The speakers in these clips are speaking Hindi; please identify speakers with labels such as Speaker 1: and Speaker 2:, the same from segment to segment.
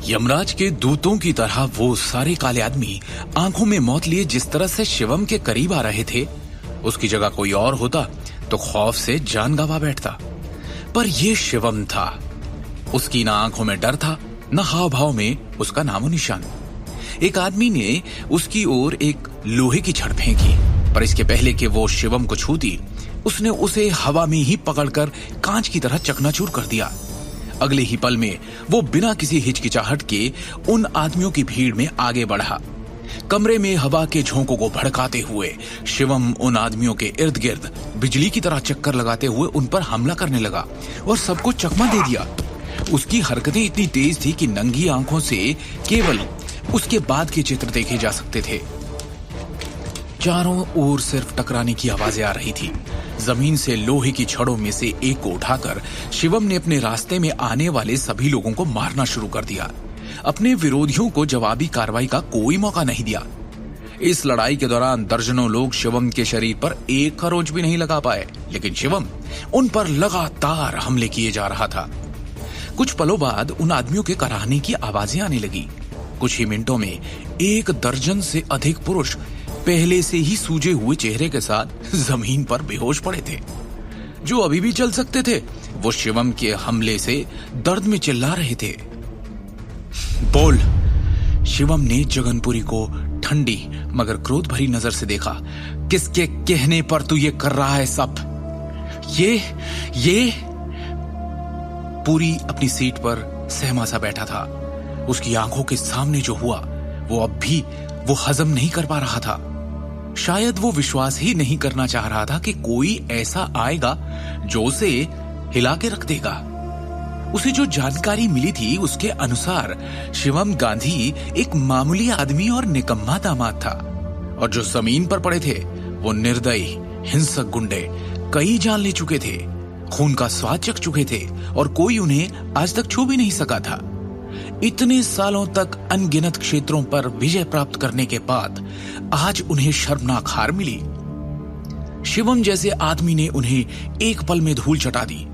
Speaker 1: यमराज के दूतों की तरह वो सारे काले आदमी आंखों में मौत लिए जिस तरह से शिवम के करीब आ रहे थे, उसकी जगह कोई और होता तो खौफ से जान गंवा बैठता। पर ये शिवम था। उसकी ना आंखों में डर था, न हाव भाव में उसका नामो निशान। एक आदमी ने उसकी ओर एक लोहे की छड़ फेंकी, पर इसके पहले कि वो शिवम को छूती, उसने उसे हवा में ही पकड़कर कांच की तरह चकनाचूर कर दिया। अगले ही पल में वो बिना किसी हिचकिचाहट के उन आदमियों की भीड़ में आगे बढ़ा। कमरे में हवा के झोंकों को भड़काते हुए शिवम उन आदमियों के इर्द गिर्द बिजली की तरह चक्कर लगाते हुए उन पर हमला करने लगा और सबको चकमा दे दिया। उसकी हरकतें इतनी तेज थी कि नंगी आंखों से केवल उसके बाद के चित्र देखे जा सकते थे। चारों ओर सिर्फ टकराने की आवाजें आ रही थी। जमीन से लोहे की छड़ों में से एक को उठाकर शिवम ने अपने रास्ते में आने वाले सभी लोगों को मारना शुरू कर दिया। अपने विरोधियों को जवाबी कार्रवाई का कोई मौका नहीं दिया। इस लड़ाई के दौरान दर्जनों लोग शिवम के शरीर पर एक खरोंच भी नहीं लगा पाए, लेकिन शिवम उन पर लगातार हमले किए जा रहा था। कुछ पलों बाद उन आदमियों के कराहने की आवाजें आने लगी। कुछ ही मिनटों में एक दर्जन से अधिक पुरुष पहले से ही सूजे हुए चेहरे के साथ जमीन पर बेहोश पड़े थे। जो अभी भी चल सकते थे, वो शिवम के हमले से दर्द में चिल्ला रहे थे। बोल। शिवम ने जगनपुरी को ठंडी मगर क्रोध भरी नजर से देखा। किसके कहने पर तू ये कर रहा है सब? ये पूरी अपनी सीट पर सहमा सा बैठा था। उसकी आंखों के सामने जो हुआ वो अब भी वो हजम नहीं कर पा रहा था। शायद वो विश्वास ही नहीं करना चाह रहा था कि कोई ऐसा आएगा जो उसे हिला के रख देगा। उसे जो जानकारी मिली थी उसके अनुसार शिवम गांधी एक मामूली आदमी और निकम्मा दामाद था, और जो जमीन पर पड़े थे वो निर्दयी हिंसक गुंडे कई जान ले चुके थे, खून का स्वाद चख चुके थे और कोई उन्हें आज तक छू भी नहीं सका था। इतने सालों तक अनगिनत क्षेत्रों पर विजय प्राप्त करने के बाद आज उन्हें शर्मनाक हार मिली। शिवम जैसे आदमी ने उन्हें एक पल में धूल चटा दी।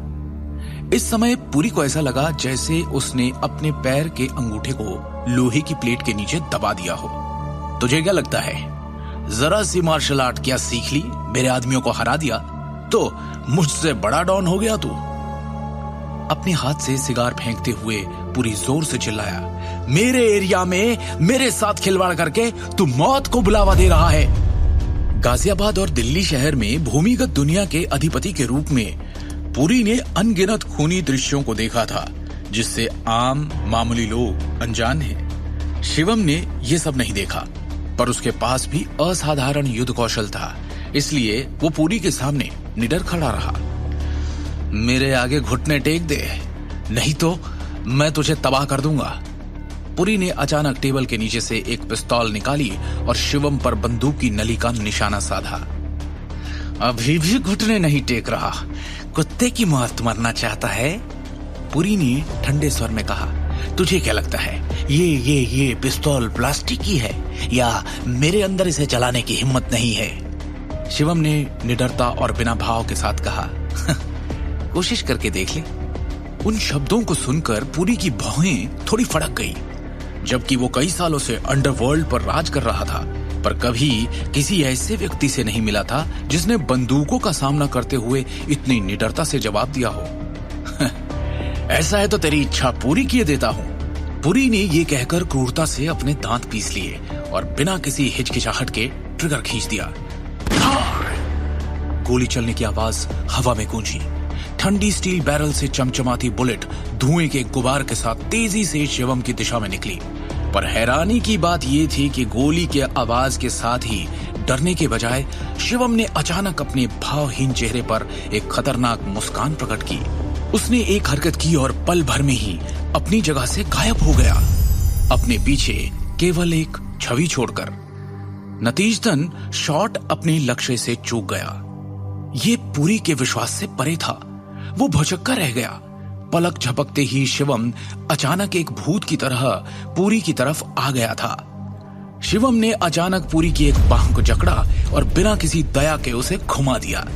Speaker 1: इस समय पुरी को ऐसा लगा जैसे उसने अपने पैर के अंगूठे को लोहे की प्लेट के नीचे दबा दिया हो। तुझे क्या लगता है, जरा सी मार्शल आर्ट क्या सीख ली, मेरे आदमियों को हरा दिया तो मुझसे बड़ा डॉन हो गया तू? अपने हाथ से सिगार फेंकते हुए पूरी जोर से चिल्लाया, मेरे एरिया में मेरे साथ खिलवाड़ करके तू मौत को बुलावा दे रहा है। गाजियाबाद और दिल्ली शहर में भूमिगत दुनिया के अधिपति के रूप में पुरी ने अनगिनत खूनी दृश्यों को देखा था जिससे आम मामूली लोग अनजान हैं। शिवम ने यह सब नहीं देखा, पर उसके पास भी असाधारण युद्ध कौशल था, इसलिए वो पुरी के सामने निडर खड़ा रहा। मेरे आगे घुटने टेक दे, नहीं तो मैं तुझे तबाह कर दूंगा। पुरी ने अचानक टेबल के नीचे से एक पिस्तौल निकाली और शिवम पर बंदूक की नली का निशाना साधा। अभी भी घुटने नहीं टेक रहा, कुत्ते की मौत मरना चाहता है? पुरी ने ठंडे स्वर में कहा। तुझे क्या लगता है ये पिस्तौल प्लास्टिक की है या मेरे अंदर इसे चलाने की हिम्मत नहीं है? शिवम ने निडरता और बिना भाव के साथ कहा, कोशिश करके देख ले। उन शब्दों को सुनकर पुरी की भौहें थोड़ी फड़क गई। जबकि वो कई सालों से अंडरवर्ल्ड पर राज कर रहा था, पर कभी किसी ऐसे व्यक्ति से नहीं मिला था जिसने बंदूकों का सामना करते हुए इतनी निडरता से जवाब दिया हो। ऐसा है तो तेरी इच्छा पूरी किए देता हूं। पुरी ने ये कहकर क्रूरता से अपने दांत पीस लिए और बिना किसी हिचकिचाहट के ट्रिगर खींच दिया। गोली चलने की आवाज हवा में गूंजी। ठंडी स्टील बैरल से चमचमाती बुलेट धुएं के गुबार के साथ तेजी से शिवम की दिशा में निकली। पर हैरानी की बात यह थी कि गोली के आवाज के साथ ही डरने के बजाय शिवम ने अचानक अपने भावहीन चेहरे पर एक खतरनाक मुस्कान प्रकट की। उसने एक हरकत की और पल भर में ही अपनी जगह से गायब हो गया, अपने पीछे केवल एक छवि छोड़कर। नतीजतन शॉट अपने लक्ष्य से चूक गया। ये पुरी के विश्वास से परे था। वो भौचक्का रह गया। पलक झपकते ही शिवम अचानक एक भूत की तरह पुरी की तरफ आ गया था। शिवम ने अचानक पुरी की एक बाह को जकड़ा और बिना किसी दया के उसे घुमा दिया।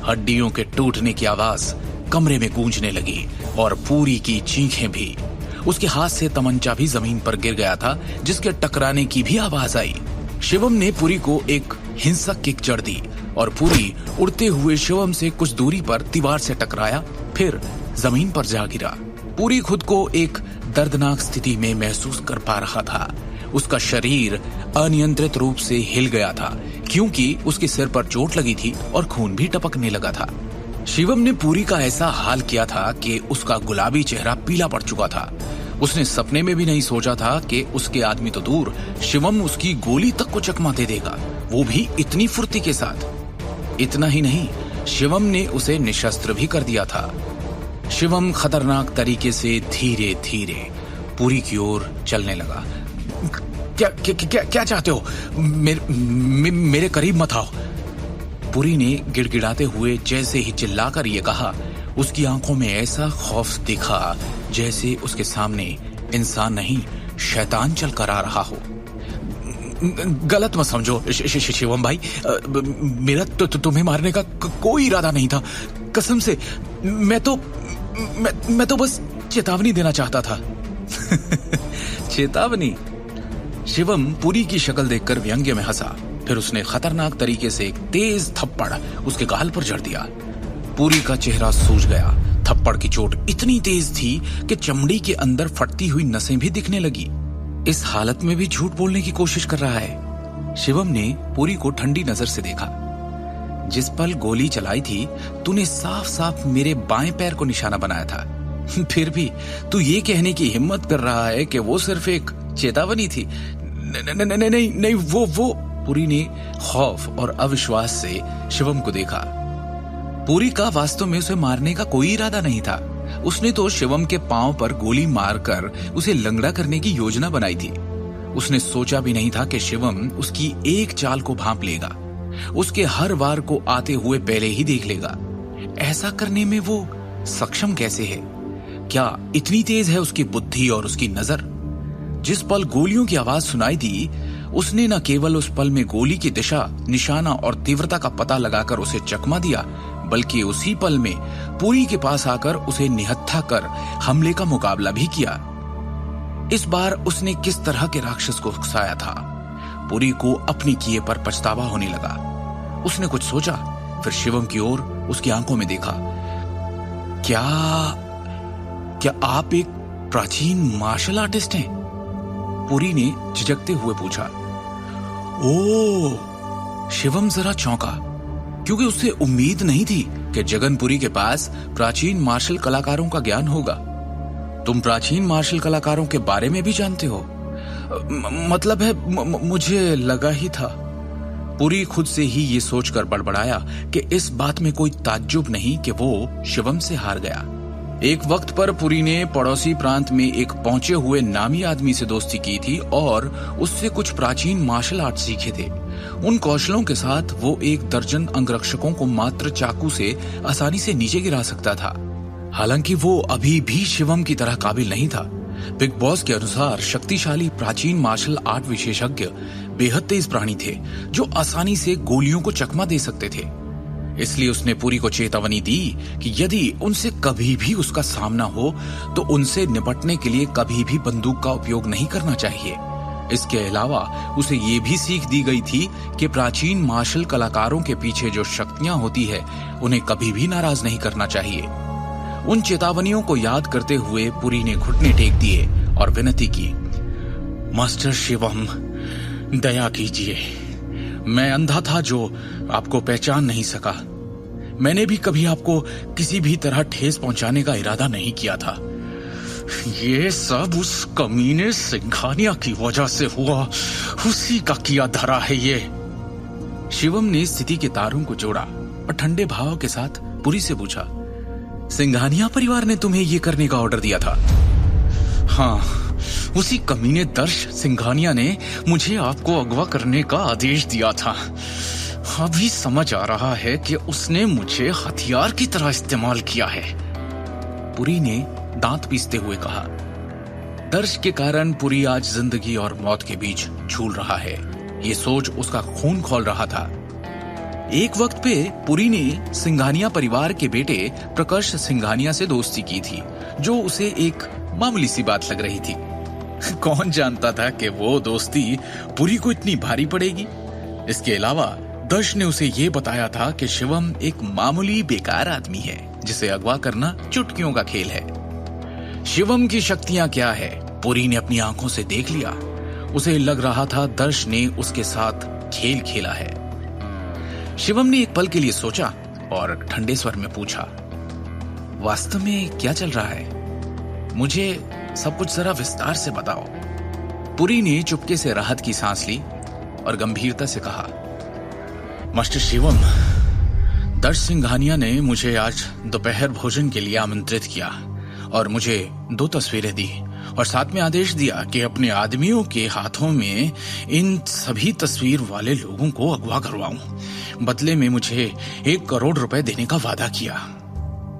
Speaker 1: हड्डियों के टूटने की आवाज कमरे में गूंजने लगी और पुरी की चीखें भी। उसके हाथ से तमंचा भी जमीन पर गिर गया था, जिसके टकराने की भी आवाज आई। शिवम ने पुरी को एक हिंसक किक जड़ दी और पुरी उड़ते हुए शिवम से कुछ दूरी पर दीवार से टकराया, फिर जमीन पर जा गिरा। पुरी खुद को एक दर्दनाक स्थिति में महसूस कर पा रहा था। उसका शरीर अनियंत्रित रूप से हिल गया था, क्योंकि उसके सिर पर चोट लगी थी और खून भी टपकने लगा था। शिवम ने पुरी का ऐसा हाल किया था कि उसका गुलाबी चेहरा पीला पड़ चुका था। उसने सपने में भी नहीं सोचा था कि उसके आदमी तो दूर, शिवम उसकी गोली तक को चकमा दे देगा, वो भी इतनी फुर्ती के साथ। इतना ही नहीं, शिवम ने उसे निशस्त्र भी कर दिया था। शिवम खतरनाक तरीके से धीरे धीरे पुरी की ओर चलने लगा। क्या चाहते हो? मेरे करीब मत आओ। पुरी ने गिड़गिड़ाते हुए जैसे ही चिल्लाकर ये कहा, उसकी आंखों में ऐसा खौफ दिखा जैसे उसके सामने इंसान नहीं, शैतान चल कर आ रहा हो। गलत मत समझो शिवम भाई, मेरा तुम्हें मारने का कोई इरादा नहीं था, कसम से। मैं तो बस चेतावनी देना चाहता था। चेतावनी? शिवम पुरी की शक्ल देखकर व्यंग्य में हंसा, फिर उसने खतरनाक तरीके से एक तेज थप्पड़ उसके गाल पर जड़ दिया। पुरी का चेहरा सूज गया। थप्पड़ की चोट इतनी तेज थी कि चमड़ी के अंदर फटती हुई नसें भी दिखने लगी। इस हालत में भी झूठ बोलने की कोशिश कर रहा है। शिवम ने पुरी को ठंडी नजर से देखा। जिस पल गोली चलाई थी, तूने साफ साफ मेरे बाएं पैर को निशाना बनाया था, फिर भी तू ये कहने की हिम्मत कर रहा है कि वो सिर्फ एक चेतावनी थी। नहीं, वो पुरी ने खौफ और अविश्वास से शिवम को देखा। पुरी का वास्तव में उसे मारने का कोई इरादा नहीं था। उसने तो शिवम के पांव पर गोली मारकर उसे लंगड़ा करने की योजना बनाई थी। उसने सोचा भी नहीं था कि शिवम उसकी एक चाल को भांप लेगा, उसके हर वार को आते हुए पहले ही देख लेगा। ऐसा करने में वो सक्षम कैसे है? क्या इतनी तेज है उसकी बुद्धि और उसकी नजर? जिस पल गोलियों की आवाज सुनाई दी, उसने न केवल उस पल में गोली की दिशा, निशाना और तीव्रता का पता लगाकर उसे चकमा दिया, बल्कि उसी पल में पुरी के पास आकर उसे निहत्था कर हमले का मुकाबला भी किया। इस बार उसने किस तरह के राक्षस को उकसाया था? पुरी को अपने किए पर पछतावा होने लगा। उसने कुछ सोचा, फिर शिवम की ओर उसकी आंखों में देखा। क्या आप एक प्राचीन मार्शल आर्टिस्ट हैं? पुरी ने झिझकते हुए पूछा। ओह! शिवम जरा चौंका, क्योंकि उसे उम्मीद नहीं थी कि जगनपुरी के पास प्राचीन मार्शल कलाकारों का ज्ञान होगा। तुम प्राचीन मार्शल कलाकारों के बारे में भी जानते हो? मतलब है, मुझे लगा ही था। पुरी खुद से ही ये सोचकर बड़बड़ाया कि इस बात में कोई ताज्जुब नहीं कि वो शिवम से हार गया। एक वक्त पर पुरी ने पड़ोसी प्रांत में एक पहुंचे हुए नामी आदमी से दोस्ती की थी और उससे कुछ प्राचीन मार्शल आर्ट सीखे थे। उन कौशलों के साथ वो 1 दर्जन अंगरक्षकों को मात्र चाकू से आसानी से नीचे गिरा सकता था। हालांकि वो अभी भी शिवम की तरह काबिल नहीं था। बिग बॉस के अनुसार शक्तिशाली प्राचीन मार्शल आर्ट विशेषज्ञ बेहद तेज प्राणी थे, जो आसानी से गोलियों को चकमा दे सकते थे। इसलिए उसने पुरी को चेतावनी दी कि यदि उनसे कभी भी उसका सामना हो तो उनसे निपटने के लिए कभी भी बंदूक का उपयोग नहीं करना चाहिए। इसके अलावा उसे ये भी सीख दी गई थी कि प्राचीन मार्शल कलाकारों के पीछे जो शक्तियां होती है, उन्हें कभी भी नाराज नहीं करना चाहिए। उन चेतावनियों को याद करते हुए पुरी ने घुटने टेक दिए और विनती की, मास्टर शिवम, दया कीजिए। मैं अंधा था जो आपको पहचान नहीं सका। मैंने भी कभी आपको किसी भी तरह ठेस पहुंचाने का इरादा नहीं किया था। ये सब उस कमीने सिंघानिया की वजह से हुआ, उसी का किया धरा है ये। शिवम ने स्थिति के तारों को जोड़ा और ठंडे भाव के साथ पुरी से पूछा, सिंघानिया परिवार ने तुम्हें ये करने का ऑर्डर दिया था? हाँ, उसी कमीने दर्श सिंघानिया ने मुझे आपको अगवा करने का आदेश दिया था। अभी समझ आ रहा है कि उसने मुझे हथियार की तरह इस्तेमाल किया है। पुरी ने दांत पीसते हुए कहा। दर्श के कारण पुरी आज जिंदगी और मौत के बीच झूल रहा है। ये सोच उसका खून खौल रहा था। एक वक्त पे पुरी ने सिंघानिया परिवार के बेटे प्रकर्ष सिंघानिया से दोस्ती की थी, जो उसे एक मामूली सी बात लग रही थी। कौन जानता था कि वो दोस्ती पुरी को इतनी भारी पड़ेगी। इसके अलावा दर्श ने उसे ये बताया था कि शिवम एक मामूली बेकार आदमी है जिसे अगवा करना चुटकियों का खेल है। शिवम की शक्तियां क्या है पुरी ने अपनी आंखों से देख लिया। उसे लग रहा था दर्श ने उसके साथ खेल खेला है। शिवम ने एक पल के लिए सोचा और ठंडे स्वर में पूछा, वास्तव में क्या चल रहा है? मुझे सब कुछ जरा विस्तार से बताओ। पुरी ने चुपके से राहत की सांस ली और गंभीरता से कहा, मास्टर शिवम, दर्श सिंघानिया ने मुझे आज दोपहर भोजन के लिए आमंत्रित किया और मुझे 2 तस्वीरें दी और साथ में आदेश दिया कि अपने आदमियों के हाथों में इन सभी तस्वीर वाले लोगों को अगवा करवाऊं। बदले में मुझे 1 करोड़ रुपए देने का वादा किया।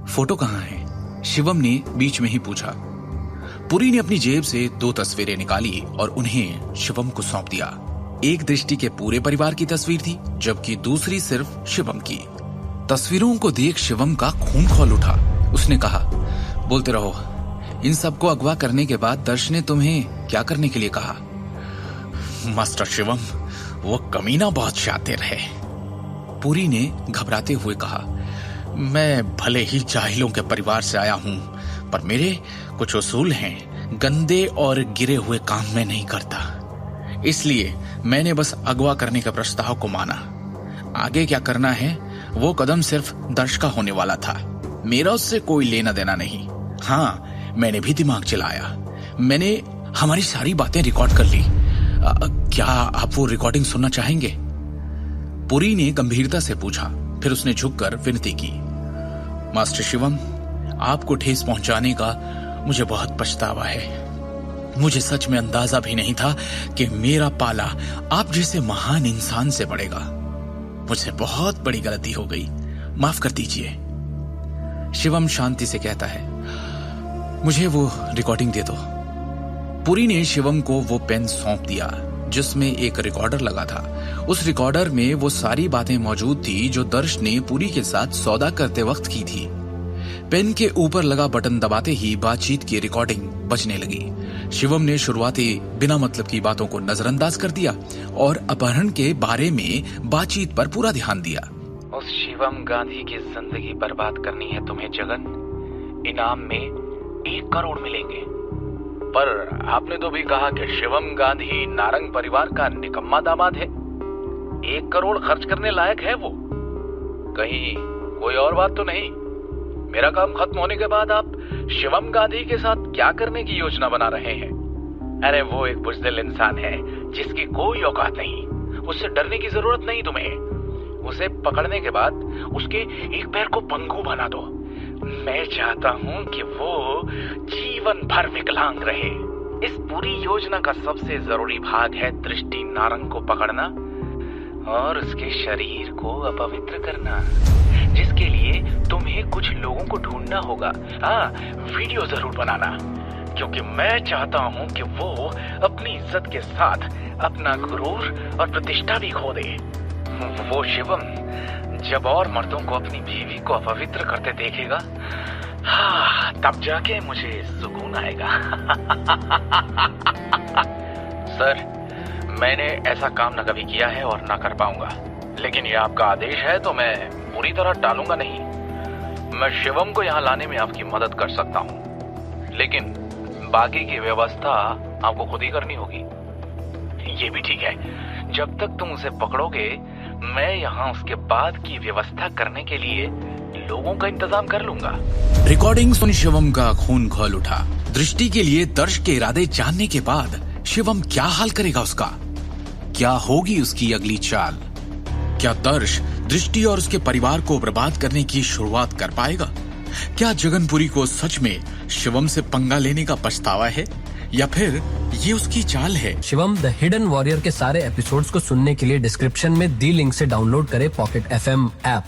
Speaker 1: फोटो कहाँ है? शिवम ने बीच में ही पूछा। पुरी ने अपनी जेब से 2 तस्वीरें निकाली और उन्हें शिवम को सौंप दिया। एक दृष्टि के पूरे परिवार की तस्वीर थी, जबकि दूसरी सिर्फ शिवम की। तस्वीरों को देख शिवम का खून खौल उठा। उसने कहा, बोलते रहो। इन सबको अगवा करने के बाद दर्श ने तुम्हें क्या करने के लिए कहा? मास्टर शिवम, वो कमीना बहुत शातिर है। पुरी ने घबराते हुए कहा, मैं भले ही जाहिलों के परिवार से आया हूं, पर मेरे कुछ उसूल हैं। गंदे और गिरे हुए काम मैं नहीं करता, इसलिए मैंने बस अगवा करने के प्रस्ताव को माना। आगे क्या करना है वो कदम सिर्फ दर्श का होने वाला था। मेरा उससे कोई लेना देना नहीं। हाँ, मैंने भी दिमाग चलाया। मैंने हमारी सारी बातें रिकॉर्ड कर ली। क्या आप वो रिकॉर्डिंग सुनना चाहेंगे? पुरी ने गंभीरता से पूछा। फिर उसने झुककर विनती की, मास्टर शिवम, आपको ठेस पहुंचाने का मुझे बहुत पछतावा है। मुझे सच में अंदाजा भी नहीं था कि मेरा पाला आप जैसे महान इंसान से पड़ेगा। मुझसे बहुत बड़ी गलती हो गई, माफ कर दीजिए। शिवम शांति से कहता है, मुझे वो रिकॉर्डिंग दे दो। पुरी ने शिवम को वो पेन सौंप दिया जिसमें एक रिकॉर्डर लगा था। उस रिकॉर्डर में वो सारी बातें मौजूद थी जो दर्श ने पुरी के साथ सौदा करते वक्त की थी। पेन के ऊपर लगा बटन दबाते ही बातचीत की रिकॉर्डिंग बजने लगी। शिवम ने शुरुआती बिना मतलब की बातों को नजरअंदाज कर दिया और अपहरण के बारे में बातचीत पर पूरा ध्यान दिया।
Speaker 2: उस शिवम गांधी की जिंदगी बर्बाद करनी है तुम्हें जगन। इनाम में 1 करोड़ मिलेंगे। पर आपने तो भी कहा कि शिवम गांधी नारंग परिवार का निकम्मा दामाद है। 1 करोड़ खर्च करने लायक है वो? कहीं कोई और बात तो नहीं? मेरा काम खत्म होने के बाद आप शिवम गांधी के साथ क्या करने की योजना बना रहे हैं? अरे वो एक बुज़दिल इंसान है जिसकी कोई औकात नहीं। उससे डरने की जरूरत नहीं तुम्हें। उसे पकड़ने के बाद उसके एक पैर को पंगु बना दो। मैं चाहता हूं कि वो जीवन भर विकलांग रहे। इस पूरी योजना का सबसे जरूरी भाग है दृष्टि नारंग को पकड़ना और उसके शरीर को अपवित्र करना, जिसके लिए तुम्हें कुछ लोगों को ढूंढना होगा। हाँ, वीडियो जरूर बनाना, क्योंकि मैं चाहता हूं कि वो अपनी इज्जत के साथ अपना गुरूर और प्रतिष्ठा भी खो दे। वो शिवम जब और मर्दों को अपनी बीवी को अपवित्र करते देखेगा, हाँ, तब जाके मुझे सुकून आएगा। सर, मैंने ऐसा काम न कभी किया है और ना कर पाऊंगा, लेकिन ये आपका आदेश है तो मैं पूरी तरह टालूंगा नहीं। मैं शिवम को यहाँ लाने में आपकी मदद कर सकता हूँ, लेकिन बाकी की व्यवस्था आपको खुद ही करनी होगी। ये भी ठीक है, जब तक तुम उसे पकड़ोगे मैं यहाँ उसके बाद की व्यवस्था करने के लिए लोगों का इंतजाम कर लूंगा।
Speaker 1: रिकॉर्डिंग सुन शिवम का खून खौल उठा। दृष्टि के लिए दर्श के इरादे जानने के बाद शिवम क्या हाल करेगा उसका? क्या होगी उसकी अगली चाल? क्या दर्श दृष्टि और उसके परिवार को बर्बाद करने की शुरुआत कर पाएगा? क्या जगनपुरी को सच में शिवम से पंगा लेने का पछतावा है या फिर ये उसकी चाल है?
Speaker 3: शिवम द हिडन वॉरियर के सारे एपिसोड्स को सुनने के लिए डिस्क्रिप्शन में दी लिंक से डाउनलोड करें पॉकेट FM ऐप।